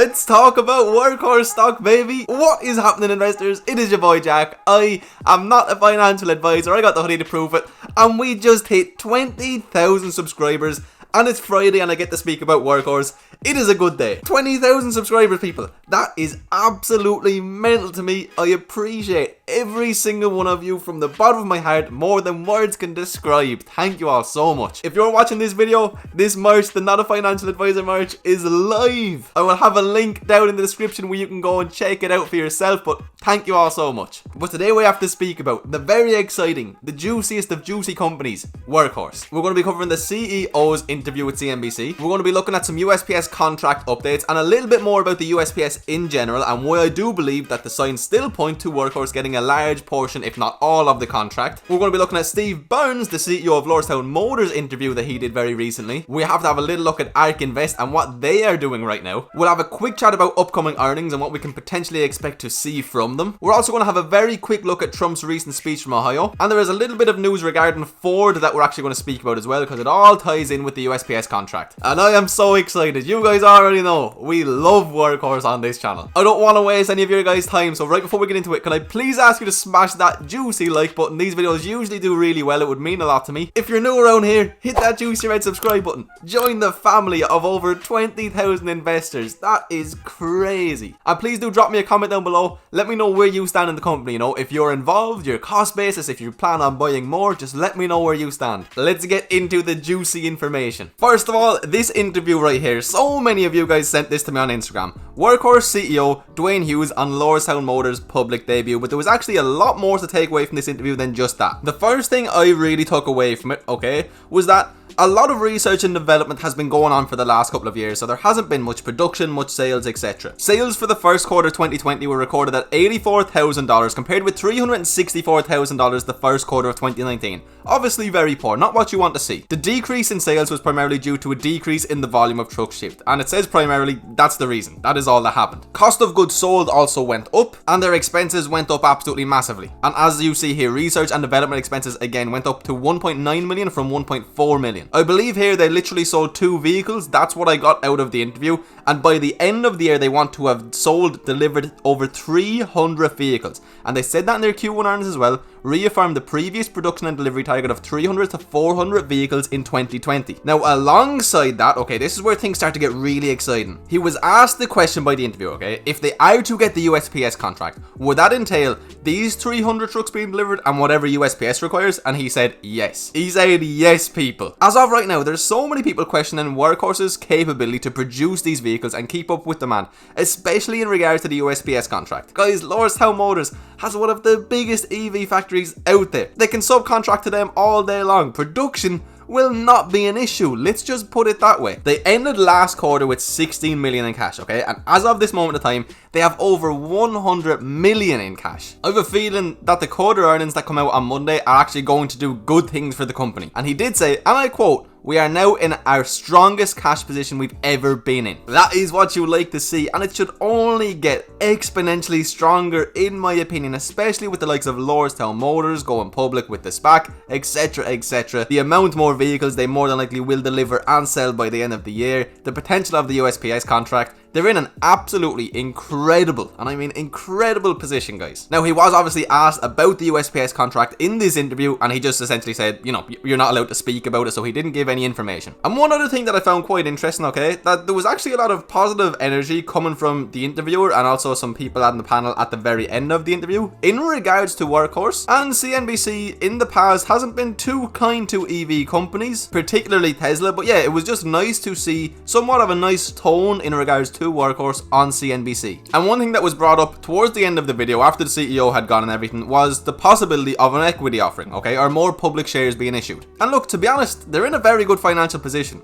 Let's talk about Workhorse Stock, baby. What is happening, investors? It is your boy Jack. I am not a financial advisor. I got the hoodie to prove it. And we just hit 20,000 subscribers. And it's Friday and I get to speak about Workhorse. It is a good day. 20,000 subscribers, people. That is absolutely mental to me. I appreciate every single one of you from the bottom of my heart, more than words can describe. Thank you all so much. If you're watching this video, this merch, the Not a Financial Advisor merch, is live. I will have a link down in the description where you can go and check it out for yourself, but thank you all so much. But today we have to speak about the very exciting, the juiciest of juicy companies, Workhorse. We're going to be covering the CEO's interview with CNBC. We're going to be looking at some USPS contract updates and a little bit more about the USPS in general and why I do believe that the signs still point to Workhorse getting a large portion, if not all, of the contract. We're going to be looking at Steve Burns, the CEO of Lordstown Motors interview that he did very recently. We have to have a little look at Ark Invest and what they are doing right now. We'll have a quick chat about upcoming earnings and what we can potentially expect to see from them. We're also going to have a very quick look at Trump's recent speech from Ohio, and there is a little bit of news regarding Ford that we're actually going to speak about as well, because it all ties in with the USPS contract. And I am so excited. You guys already know we love Workhorse on this channel. I don't want to waste any of your guys' time, so right before we get into it, can I please ask you to smash that juicy like button? These videos usually do really well. It would mean a lot to me. If you're new around here, hit that juicy red subscribe button. Join the family of over 20,000 investors. That is crazy. And please do drop me a comment down below. Let me know where you stand in the company. You know, if you're involved, your cost basis, if you plan on buying more, just let me know where you stand. Let's get into the juicy information. First of all, this interview right here. So many of you guys sent this to me on Instagram. Workhorse CEO Duane Hughes on Lordstown Motors public debut, but there was actually a lot more to take away from this interview than just that. The first thing I really took away from it, okay, was that a lot of research and development has been going on for the last couple of years, so there hasn't been much production, much sales, etc. Sales for the first quarter 2020 were recorded at $84,000 compared with $364,000 the first quarter of 2019. Obviously very poor, not what you want to see. The decrease in sales was primarily due to a decrease in the volume of trucks shipped, and it says primarily that's the reason. That is all that happened. Cost of goods sold also went up, and their expenses went up absolutely massively. And as you see here, research and development expenses again went up to 1.9 million from 1.4 million. I believe here they literally sold 2 vehicles. That's what I got out of the interview. And by the end of the year, they want to have delivered over 300 vehicles. And they said that in their Q1 earnings as well, reaffirmed the previous production and delivery target of 300 to 400 vehicles in 2020. Now, alongside that, okay, this is where things start to get really exciting. He was asked the question by the interview, okay, if they are to get the USPS contract, would that entail these 300 trucks being delivered and whatever USPS requires? And he said yes. He said yes, people. As of right now, there's so many people questioning Workhorse's capability to produce these vehicles and keep up with demand, especially in regards to the USPS contract. Guys, Lordstown Motors has one of the biggest EV factories out there. They can subcontract to them all day long. Production will not be an issue. Let's just put it that way. They ended last quarter with 16 million in cash, okay? And as of this moment in time, they have over 100 million in cash. I have a feeling that the quarter earnings that come out on Monday are actually going to do good things for the company. And he did say, and I quote, "We are now in our strongest cash position we've ever been in." That is what you like to see, and it should only get exponentially stronger in my opinion, especially with the likes of Lordstown Motors going public with the SPAC, etc, etc. The amount more vehicles they more than likely will deliver and sell by the end of the year, the potential of the USPS contract. They're in an absolutely incredible, and I mean incredible position, guys. Now, he was obviously asked about the USPS contract in this interview, and he just essentially said, you know, you're not allowed to speak about it, so he didn't give any information. And one other thing that I found quite interesting, okay, that there was actually a lot of positive energy coming from the interviewer and also some people on the panel at the very end of the interview in regards to Workhorse. And CNBC in the past hasn't been too kind to EV companies, particularly Tesla, but yeah, it was just nice to see somewhat of a nice tone in regards to Workhorse on CNBC. And one thing that was brought up towards the end of the video after the CEO had gone and everything was the possibility of an equity offering, okay, or more public shares being issued. And look, to be honest, they're in a very good financial position.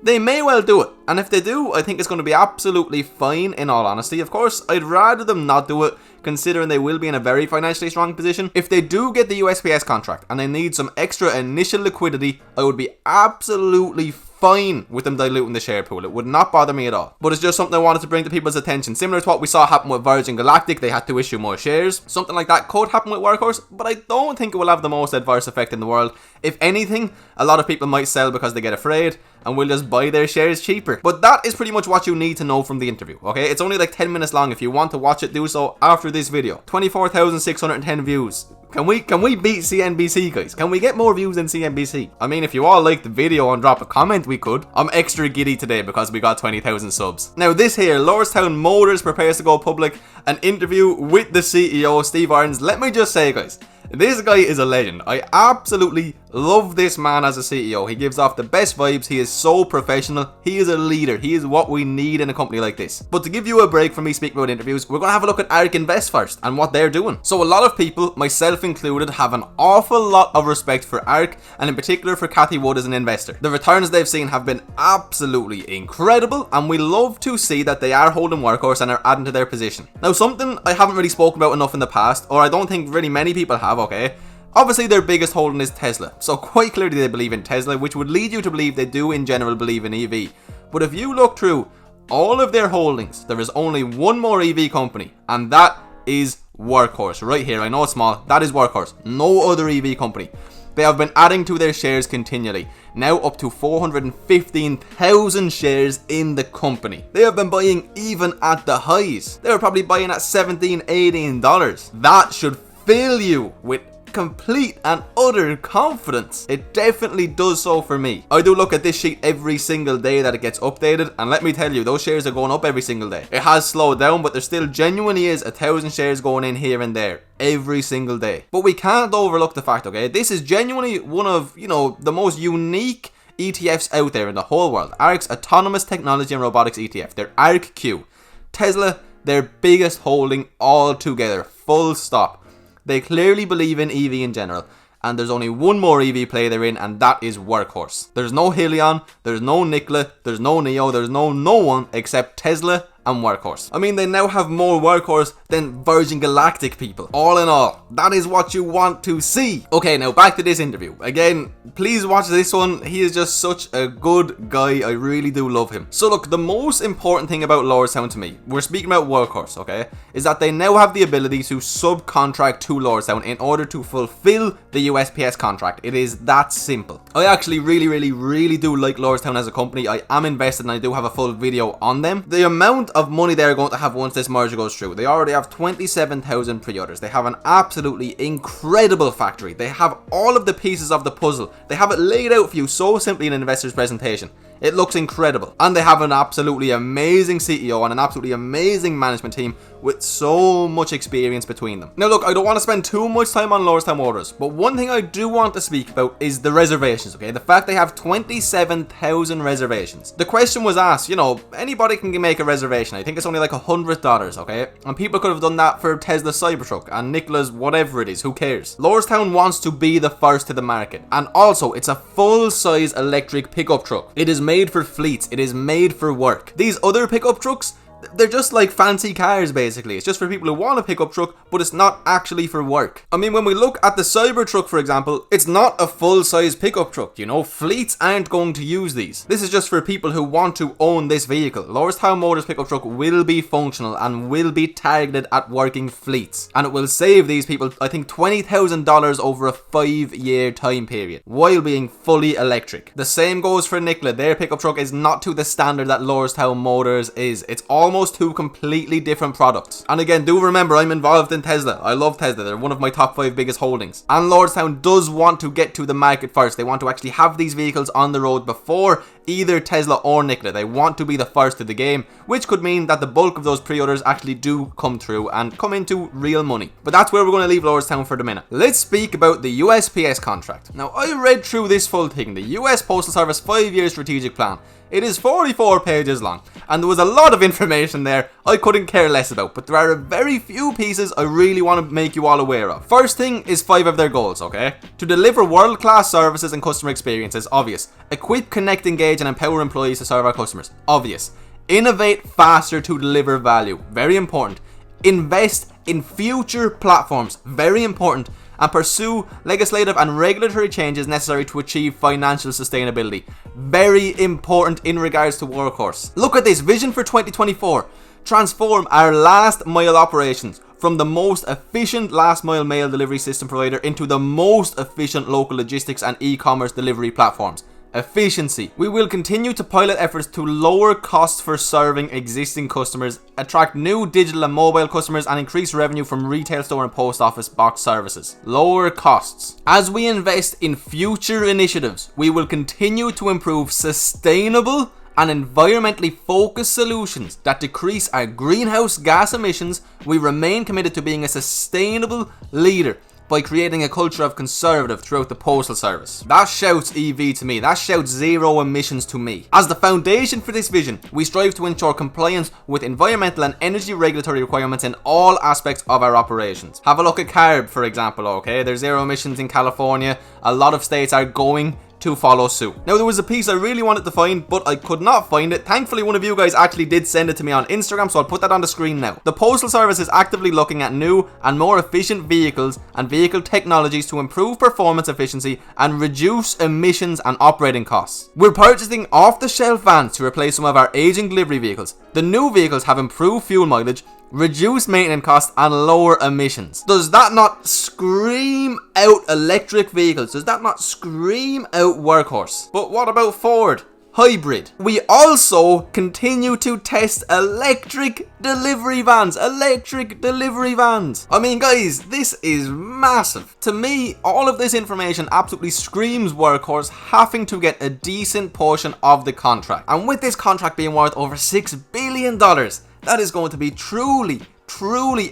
They may well do it, and if they do, I think it's going to be absolutely fine, in all honesty. Of course, I'd rather them not do it, considering they will be in a very financially strong position. If they do get the USPS contract and they need some extra initial liquidity, I would be absolutely fine with them diluting the share pool. It would not bother me at all. But it's just something I wanted to bring to people's attention. Similar to what we saw happen with Virgin Galactic, they had to issue more shares. Something like that could happen with Workhorse, but I don't think it will have the most adverse effect in the world. If anything, a lot of people might sell because they get afraid, and we'll just buy their shares cheaper. But that is pretty much what you need to know from the interview, okay? It's only like 10 minutes long. If you want to watch it, do so after this video. 24,610 views. Can we beat CNBC, guys? Can we get more views than CNBC? I mean, if you all like the video and drop a comment, we could. I'm extra giddy today because we got 20,000 subs. Now this here, Lordstown Motors prepares to go public. An interview with the CEO, Steve Irons. Let me just say, guys, this guy is a legend. I absolutely love this man as a CEO. He gives off the best vibes. He is so professional. He is a leader. He is what we need in a company like this. But to give you a break from me speaking about interviews, we're going to have a look at Ark Invest first and what they're doing. So a lot of people, myself included, have an awful lot of respect for Ark, and in particular for Cathy Wood as an investor. The returns they've seen have been absolutely incredible, and we love to see that they are holding Workhorse and are adding to their position. Now, something I haven't really spoken about enough in the past, or I don't think really many people have, okay? Obviously, their biggest holding is Tesla, so quite clearly they believe in Tesla, which would lead you to believe they do in general believe in EV. But if you look through all of their holdings, there is only one more EV company, and that is Workhorse. Right here, I know it's small, that is Workhorse. No other EV company. They have been adding to their shares continually, now up to 415,000 shares in the company. They have been buying even at the highs. They were probably buying at $17, $18. That should fill you with complete and utter confidence. It definitely does so for me. I do look at this sheet every single day that it gets updated, and let me tell you, those shares are going up every single day. It has slowed down, but there still genuinely is 1,000 shares going in here and there every single day. But we can't overlook the fact, okay, this is genuinely one of, the most unique ETFs out there in the whole world. Ark's Autonomous Technology and Robotics ETF, their Ark Q. Tesla, their biggest holding altogether, full stop. They clearly believe in EV in general, and there's only one more EV play they're in, and that is Workhorse. There's no Helion, there's no Nikola, there's no Neo, there's no one except Tesla and Workhorse. I mean, they now have more Workhorse than Virgin Galactic, people. All in all, that is what you want to see. Okay, now back to this interview. Again, please watch this one. He is just such a good guy. I really do love him. So look, the most important thing about Lordstown to me, we're speaking about Workhorse, okay, is that they now have the ability to subcontract to Lordstown in order to fulfill the USPS contract. It is that simple. I actually really do like Lordstown as a company. I am invested and I do have a full video on them. The amount of money they're going to have once this merger goes through. They already have 27,000 pre-orders. They have an absolutely incredible factory. They have all of the pieces of the puzzle. They have it laid out for you so simply in an investor's presentation. It looks incredible. And they have an absolutely amazing CEO and an absolutely amazing management team with so much experience between them. Now look, I don't want to spend too much time on Lordstown Motors, but one thing I do want to speak about is the reservations, okay? The fact they have 27,000 reservations. The question was asked, anybody can make a reservation. I think it's only like $100, okay? And people could have done that for Tesla Cybertruck and Nikola's whatever it is, who cares? Lordstown wants to be the first to the market. And also, it's a full-size electric pickup truck. It is made for fleets. It is made for work. These other pickup trucks, they're just like fancy cars, basically. It's just for people who want a pickup truck, but it's not actually for work. I mean, when we look at the Cybertruck, for example, it's not a full-size pickup truck, Fleets aren't going to use these. This is just for people who want to own this vehicle. Lordstown Motors pickup truck will be functional and will be targeted at working fleets. And it will save these people, I think, $20,000 over a 5-year time period, while being fully electric. The same goes for Nikola. Their pickup truck is not to the standard that Lordstown Motors is. It's almost two completely different products. And again, do remember, I'm involved in Tesla. I love Tesla. They're one of my top 5 biggest holdings. And Lordstown does want to get to the market first. They want to actually have these vehicles on the road before either Tesla or Nikola. They want to be the first to the game, which could mean that the bulk of those pre-orders actually do come through and come into real money. But that's where we're going to leave Lordstown for the minute. Let's speak about the USPS contract. Now, I read through this full thing, the US Postal Service 5-year strategic plan. It is 44 pages long, and there was a lot of information there I couldn't care less about, but there are a very few pieces I really want to make you all aware of. First thing is 5 of their goals, okay? To deliver world-class services and customer experiences, obvious. Equip, connect, engage, and empower employees to serve our customers, obvious. Innovate faster to deliver value, very important. Invest in future platforms, very important. and pursue legislative and regulatory changes necessary to achieve financial sustainability. Very important in regards to Workhorse. Look at this vision for 2024. Transform our last mile operations from the most efficient last mile mail delivery system provider into the most efficient local logistics and e-commerce delivery platforms. Efficiency. We will continue to pilot efforts to lower costs for serving existing customers, attract new digital and mobile customers, and increase revenue from retail store and post office box services. Lower costs. As we invest in future initiatives, we will continue to improve sustainable and environmentally focused solutions that decrease our greenhouse gas emissions. We remain committed to being a sustainable leader by creating a culture of conservative throughout the postal service. That shouts EV to me. That shouts zero emissions to me. As the foundation for this vision, we strive to ensure compliance with environmental and energy regulatory requirements in all aspects of our operations. Have a look at CARB, for example, okay? There's zero emissions in California. A lot of states are going to follow suit. Now, there was a piece I really wanted to find, but I could not find it. Thankfully, one of you guys actually did send it to me on Instagram, so I'll put that on the screen now. The Postal Service is actively looking at new and more efficient vehicles and vehicle technologies to improve performance efficiency and reduce emissions and operating costs. We're purchasing off-the-shelf vans to replace some of our aging delivery vehicles. The new vehicles have improved fuel mileage, reduce maintenance costs, and lower emissions. Does that not scream out electric vehicles? Does that not scream out Workhorse? But what about Ford? Hybrid. We also continue to test electric delivery vans. Electric delivery vans. I mean, guys, this is massive. To me, all of this information absolutely screams Workhorse having to get a decent portion of the contract. And with this contract being worth over $6 billion, that is going to be truly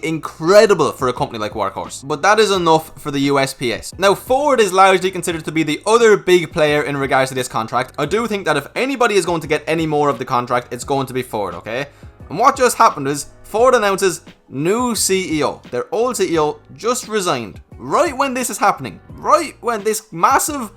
incredible for a company like Workhorse. But that is enough for the USPS. Now, Ford is largely considered to be the other big player in regards to this contract. I do think that if anybody is going to get any more of the contract, it's going to be Ford, okay? And what just happened is Ford announces new CEO. Their old CEO just resigned. Right when this is happening. Right when this massive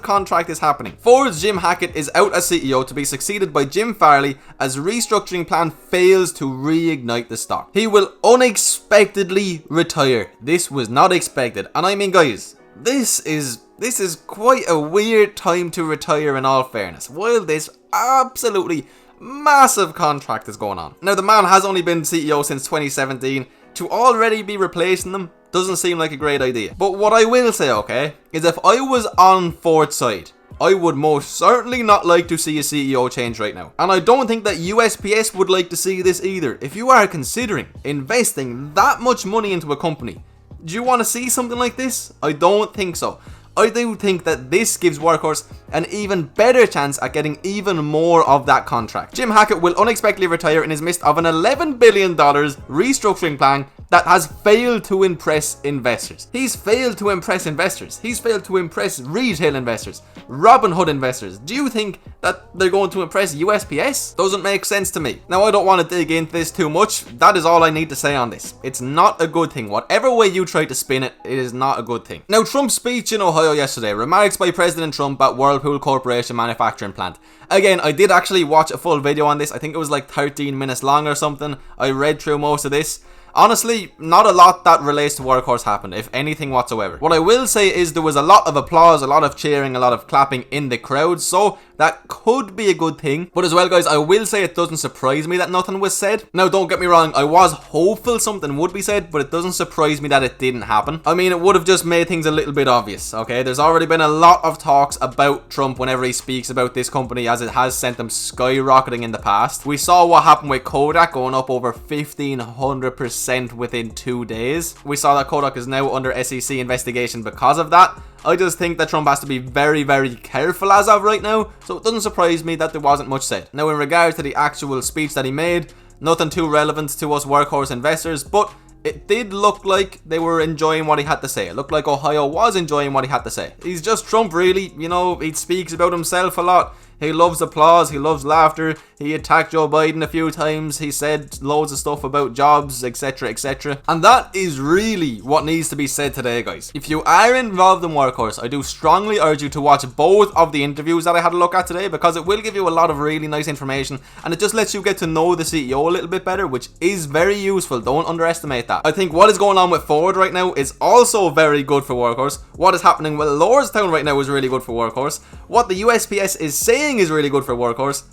contract is happening. Ford's Jim Hackett is out as CEO to be succeeded by Jim Farley as restructuring plan fails to reignite the stock. He will unexpectedly retire. This was not expected. And I mean, guys, this is quite a weird time to retire, in all fairness, while this absolutely massive contract is going on. Now, the man has only been CEO since 2017. To already be replacing them doesn't seem like a great idea. But what I will say, okay, is if I was on Ford's side, I would most certainly not like to see a CEO change right now. And I don't think that USPS would like to see this either. If you are considering investing that much money into a company, do you want to see something like this? I don't think so. I do think that this gives Workhorse an even better chance at getting even more of that contract. Jim Hackett will unexpectedly retire in his midst of an $11 billion restructuring plan that has failed to impress investors. He's failed to impress investors. He's failed to impress retail investors, Robinhood investors. Do you think that they're going to impress USPS? Doesn't make sense to me. Now, I don't want to dig into this too much. That is all I need to say on this. It's not a good thing. Whatever way you try to spin it, it is not a good thing. Now, Trump's speech in Ohio yesterday. Remarks by President Trump at Whirlpool Corporation manufacturing plant. Again, I did actually watch a full video on this. I think it was like 13 minutes long or something. I read through most of this. Honestly, not a lot that relates to Workhorse happened, if anything whatsoever. What I will say is there was a lot of applause, a lot of cheering, a lot of clapping in the crowd, so that could be a good thing. But as well, guys, I will say it doesn't surprise me that nothing was said. Now, don't get me wrong, I was hopeful something would be said, but it doesn't surprise me that it didn't happen. I mean, it would have just made things a little bit obvious, okay? There's already been a lot of talks about Trump whenever he speaks about this company, as it has sent them skyrocketing in the past. We saw what happened with Kodak going up over 1,500% within 2 days. We saw that Kodak is now under SEC investigation because of that. I just think that Trump has to be very, very careful as of right now, so it doesn't surprise me that there wasn't much said. Now, in regard to the actual speech that he made, nothing too relevant to us Workhorse investors, but it did look like they were enjoying what he had to say. It looked like Ohio was enjoying what he had to say. He's just Trump, really. You know, he speaks about himself a lot. He loves applause, he loves laughter, he attacked Joe Biden a few times, he said loads of stuff about jobs, etc, etc. And that is really what needs to be said today, guys. If you are involved in Workhorse, I do strongly urge you to watch both of the interviews that I had a look at today, because it will give you a lot of really nice information, and it just lets you get to know the CEO a little bit better, which is very useful. Don't underestimate that. I think what is going on with Ford right now is also very good for Workhorse. What is happening with Lordstown right now is really good for Workhorse. What the USPS is saying is really good for Workhorse.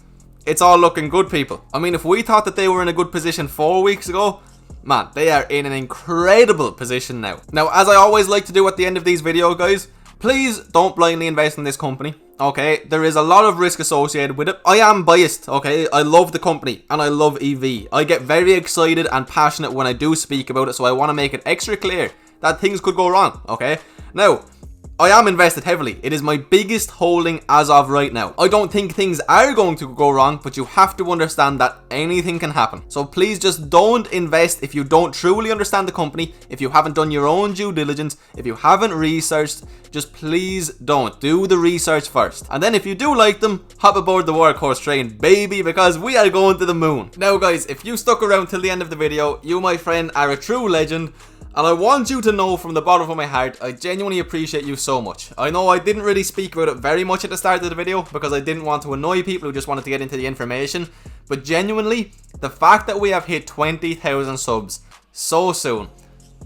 It's all looking good, people. I mean, if we thought that they were in a good position 4 weeks ago, man, they are in an incredible position now. Now, as I always like to do at the end of these videos, guys, please don't blindly invest in this company. Okay, there is a lot of risk associated with it. I am biased, okay? I love the company and I love EV. I get very excited and passionate when I do speak about it, so I want to make it extra clear that things could go wrong, okay? Now, I am invested heavily. It is my biggest holding as of right now. I don't think things are going to go wrong, but you have to understand that anything can happen. So please just don't invest if you don't truly understand the company, if you haven't done your own due diligence, if you haven't researched, just please don't. Do the research first. And then if you do like them, hop aboard the Workhorse train, baby, because we are going to the moon. Now guys, if you stuck around till the end of the video, you, my friend, are a true legend. And I want you to know from the bottom of my heart, I genuinely appreciate you so much. I know I didn't really speak about it very much at the start of the video because I didn't want to annoy people who just wanted to get into the information. But genuinely, the fact that we have hit 20,000 subs so soon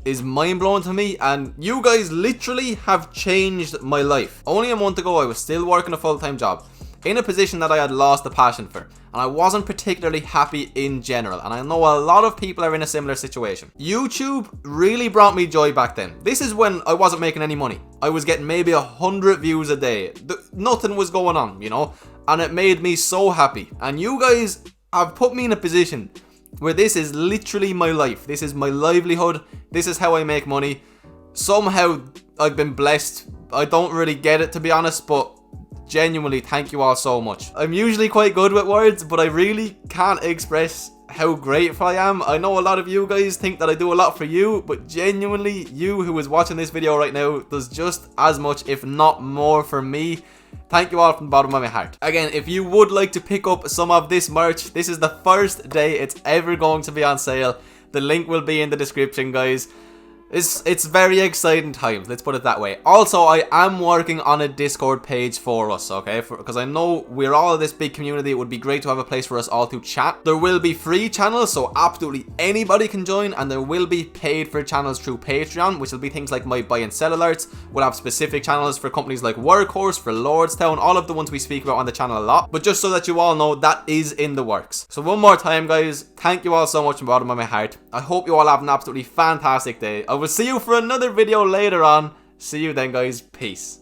is mind-blowing to me, and you guys literally have changed my life. Only a month ago, I was still working a full-time job in a position that I had lost the passion for, and I wasn't particularly happy in general, and I know a lot of people are in a similar situation. YouTube really brought me joy back then. This is when I wasn't making any money. I was getting maybe 100 views a day. Nothing was going on, you know, and it made me so happy. And you guys have put me in a position where this is literally my life. This is my livelihood. This is how I make money. Somehow I've been blessed. I don't really get it, to be honest, but genuinely, thank you all so much. I'm usually quite good with words, but I really can't express how grateful I am. I know a lot of you guys think that I do a lot for you, but genuinely, you who is watching this video right now does just as much, if not more, for me. Thank you all from the bottom of my heart. Again, if you would like to pick up some of this merch, this is the first day it's ever going to be on sale. The link will be in the description, guys. It's very exciting times, let's put it that way. Also, I am working on a Discord page for us, okay? Because I know we're all this big community. It would be great to have a place for us all to chat. There will be free channels, so absolutely anybody can join. And there will be paid for channels through Patreon, which will be things like my buy and sell alerts. We'll have specific channels for companies like Workhorse, for Lordstown, all of the ones we speak about on the channel a lot. But just so that you all know, that is in the works. So one more time, guys, thank you all so much from the bottom of my heart. I hope you all have an absolutely fantastic day. I will see you for another video later on. See you then, guys. Peace.